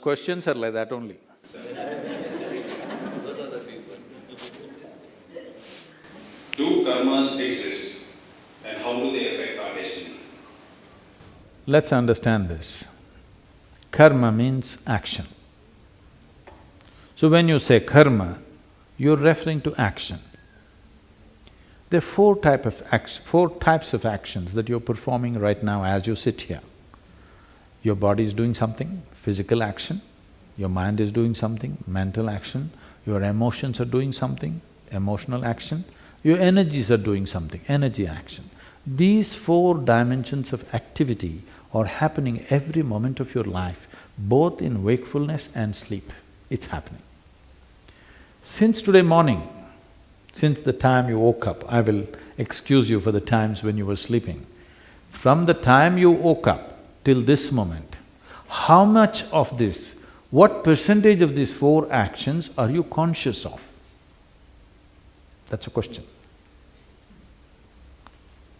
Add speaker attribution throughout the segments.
Speaker 1: Questions are like that only.
Speaker 2: Do karmas exist and how do they affect our destiny?
Speaker 1: Let's understand this. Karma means action. So when you say karma, you're referring to action. There are four types of actions that you're performing right now as you sit here. Your body is doing something, physical action. Your mind is doing something, mental action. Your emotions are doing something, emotional action. Your energies are doing something, energy action. These four dimensions of activity are happening every moment of your life, both in wakefulness and sleep. It's happening. Since today morning, since the time you woke up, I will excuse you for the times when you were sleeping. From the time you woke up till this moment, how much of this, what percentage of these four actions are you conscious of? That's a question.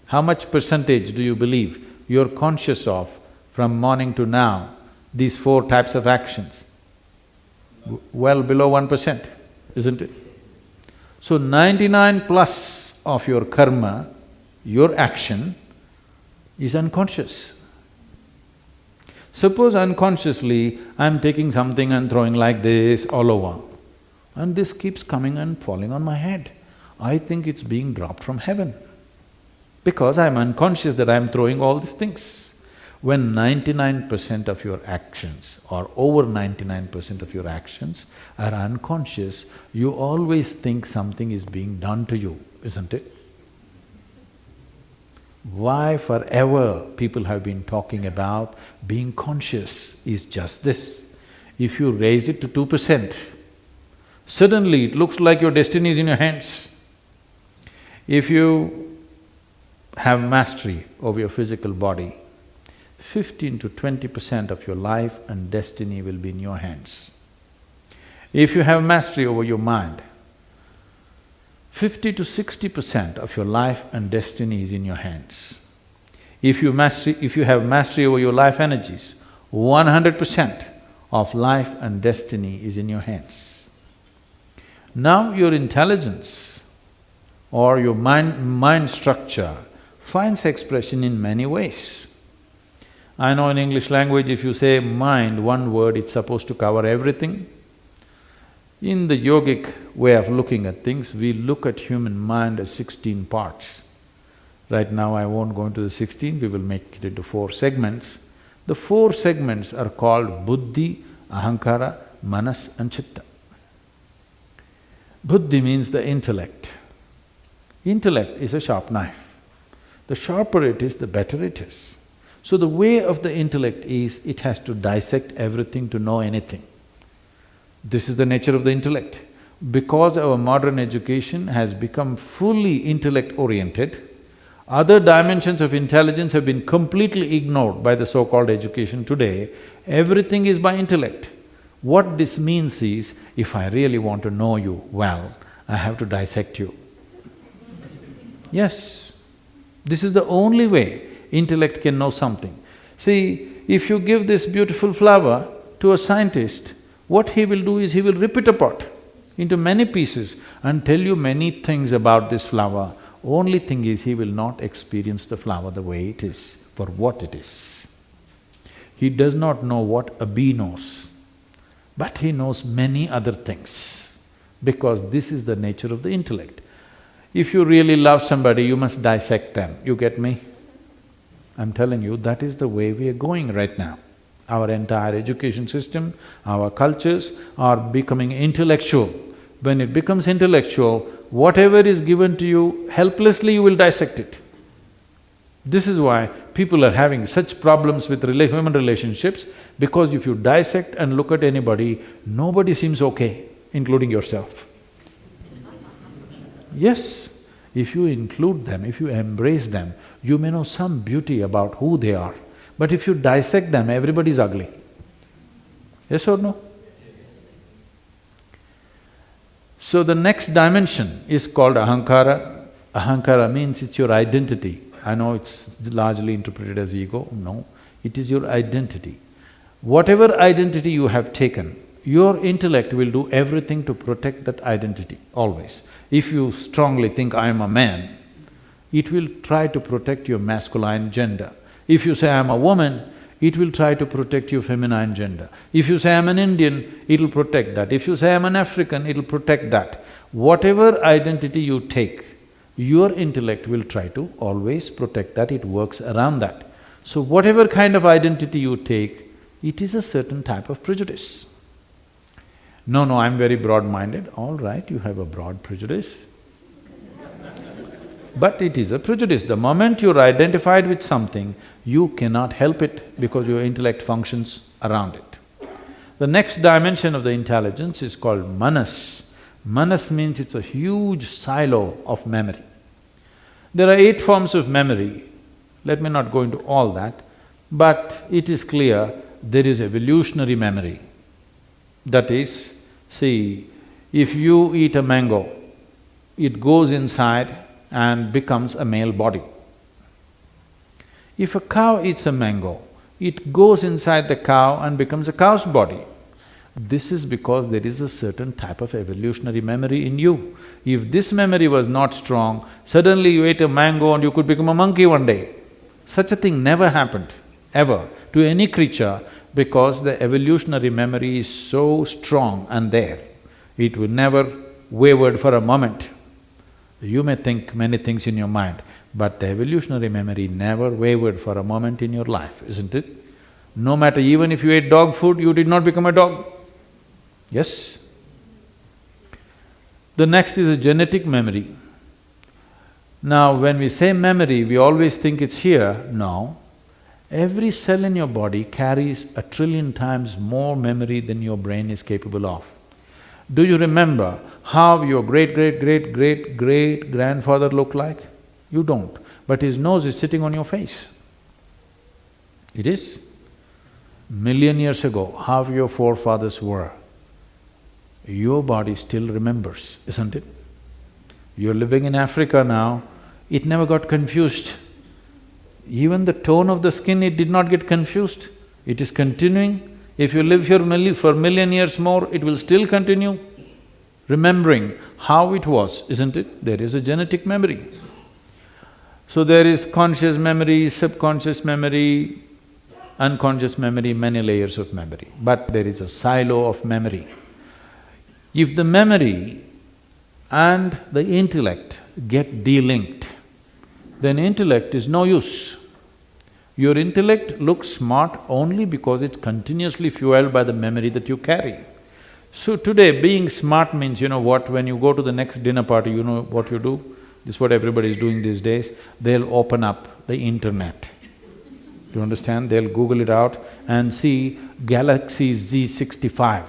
Speaker 1: How much percentage do you believe you're conscious of from morning to now, these four types of actions? Well below 1%, isn't it? So 99 plus of your karma, your action, is unconscious. Suppose unconsciously, I'm taking something and throwing like this all over, and this keeps coming and falling on my head. I think it's being dropped from heaven, because I'm unconscious that I'm throwing all these things. When 99% of your actions, or over 99% of your actions are unconscious, you always think something is being done to you, isn't it? Why forever people have been talking about being conscious is just this. If you raise it to 2%, suddenly it looks like your destiny is in your hands. If you have mastery over your physical body, 15 to 20% of your life and destiny will be in your hands. If you have mastery over your mind, 50 to 60% of your life and destiny is in your hands. If you have mastery over your life energies, 100% of life and destiny is in your hands. Now your intelligence or your mind structure finds expression in many ways. I know in English language, if you say mind, one word, it's supposed to cover everything. In the yogic way of looking at things, we look at human mind as 16 parts. Right now I won't go into the 16, we will make it into 4 segments. The 4 segments are called buddhi, ahankara, manas and chitta. Buddhi means the intellect. Intellect is a sharp knife. The sharper it is, the better it is. So the way of the intellect is, it has to dissect everything to know anything. This is the nature of the intellect. Because our modern education has become fully intellect-oriented, other dimensions of intelligence have been completely ignored by the so-called education today. Everything is by intellect. What this means is, if I really want to know you well, I have to dissect you. Yes, this is the only way intellect can know something. See, if you give this beautiful flower to a scientist, what he will do is he will rip it apart into many pieces and tell you many things about this flower. Only thing is, he will not experience the flower the way it is, for what it is. He does not know what a bee knows, but he knows many other things, because this is the nature of the intellect. If you really love somebody, you must dissect them, you get me? I'm telling you, that is the way we are going right now. Our entire education system, our cultures are becoming intellectual. When it becomes intellectual, whatever is given to you, helplessly you will dissect it. This is why people are having such problems with human relationships, because if you dissect and look at anybody, nobody seems okay, including yourself. Yes, if you include them, if you embrace them, you may know some beauty about who they are. But if you dissect them, everybody is ugly. Yes or no? So the next dimension is called ahankara. Ahankara means it's your identity. I know it's largely interpreted as ego, no, it is your identity. Whatever identity you have taken, your intellect will do everything to protect that identity, always. If you strongly think, I am a man, it will try to protect your masculine gender. If you say, I am a woman, it will try to protect your feminine gender. If you say, I am an Indian, it'll protect that. If you say, I am an African, it'll protect that. Whatever identity you take, your intellect will try to always protect that, it works around that. So whatever kind of identity you take, it is a certain type of prejudice. No, I'm very broad-minded. All right, you have a broad prejudice. But it is a prejudice. The moment you're identified with something, you cannot help it because your intellect functions around it. The next dimension of the intelligence is called manas. Manas means it's a huge silo of memory. There are 8 forms of memory. Let me not go into all that, but it is clear there is evolutionary memory. That is, see, if you eat a mango, it goes inside and becomes a male body. If a cow eats a mango, it goes inside the cow and becomes a cow's body. This is because there is a certain type of evolutionary memory in you. If this memory was not strong, suddenly you ate a mango and you could become a monkey one day. Such a thing never happened, ever, to any creature, because the evolutionary memory is so strong and there. It will never wavered for a moment. You may think many things in your mind, but the evolutionary memory never wavered for a moment in your life, isn't it? No matter, even if you ate dog food, you did not become a dog. Yes? The next is a genetic memory. Now, when we say memory, we always think it's here. No. Every cell in your body carries 1 trillion times more memory than your brain is capable of. Do you remember how your great-great-great-great-grandfather looked like? You don't, but his nose is sitting on your face. It is. Million years ago, how your forefathers were, your body still remembers, isn't it? You're living in Africa now, it never got confused. Even the tone of the skin, it did not get confused. It is continuing. If you live here for million years more, it will still continue remembering how it was, isn't it? There is a genetic memory. So there is conscious memory, subconscious memory, unconscious memory, many layers of memory, but there is a silo of memory. If the memory and the intellect get delinked, then intellect is no use. Your intellect looks smart only because it's continuously fueled by the memory that you carry. So today, being smart means, you know what, when you go to the next dinner party, you know what you do? This is what everybody is doing these days. They'll open up the internet. Do you understand? They'll Google it out and see Galaxy Z65.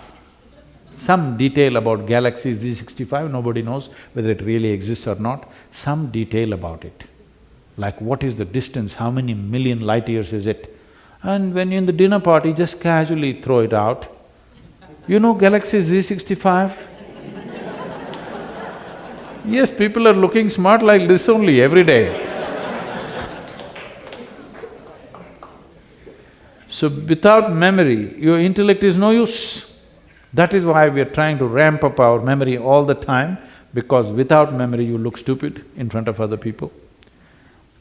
Speaker 1: Some detail about Galaxy Z65, nobody knows whether it really exists or not, some detail about it. Like what is the distance, how many million light years is it? And when you're in the dinner party, just casually throw it out. You know Galaxy Z65? Yes, people are looking smart like this only every day. So without memory, your intellect is no use. That is why we are trying to ramp up our memory all the time, because without memory you look stupid in front of other people.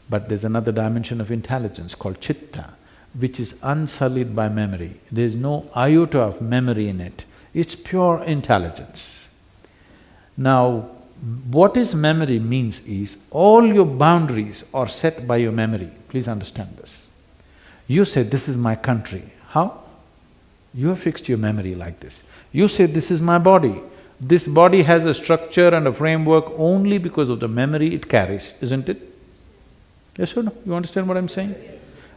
Speaker 1: But there's another dimension of intelligence called chitta, which is unsullied by memory. There's no iota of memory in it, it's pure intelligence. Now, what is memory means is, all your boundaries are set by your memory. Please understand this. You say, this is my country. How? You have fixed your memory like this. You say, this is my body. This body has a structure and a framework only because of the memory it carries, isn't it? Yes or no? You understand what I'm saying?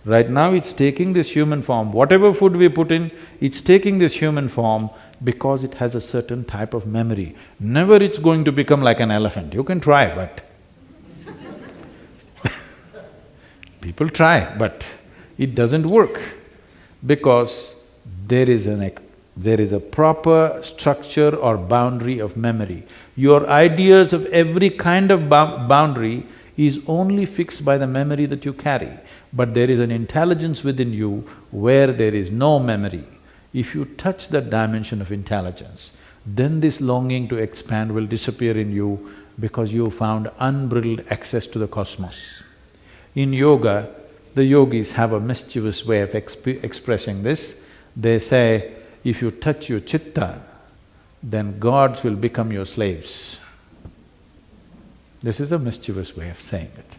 Speaker 1: Right now it's taking this human form. Whatever food we put in, it's taking this human form because it has a certain type of memory. Never it's going to become like an elephant. You can try, but people try, but it doesn't work because there is a proper structure or boundary of memory. Your ideas of every kind of boundary is only fixed by the memory that you carry. But there is an intelligence within you where there is no memory. If you touch that dimension of intelligence, then this longing to expand will disappear in you because you found unbridled access to the cosmos. In yoga, the yogis have a mischievous way of expressing this. They say, if you touch your chitta, then gods will become your slaves. This is a mischievous way of saying it.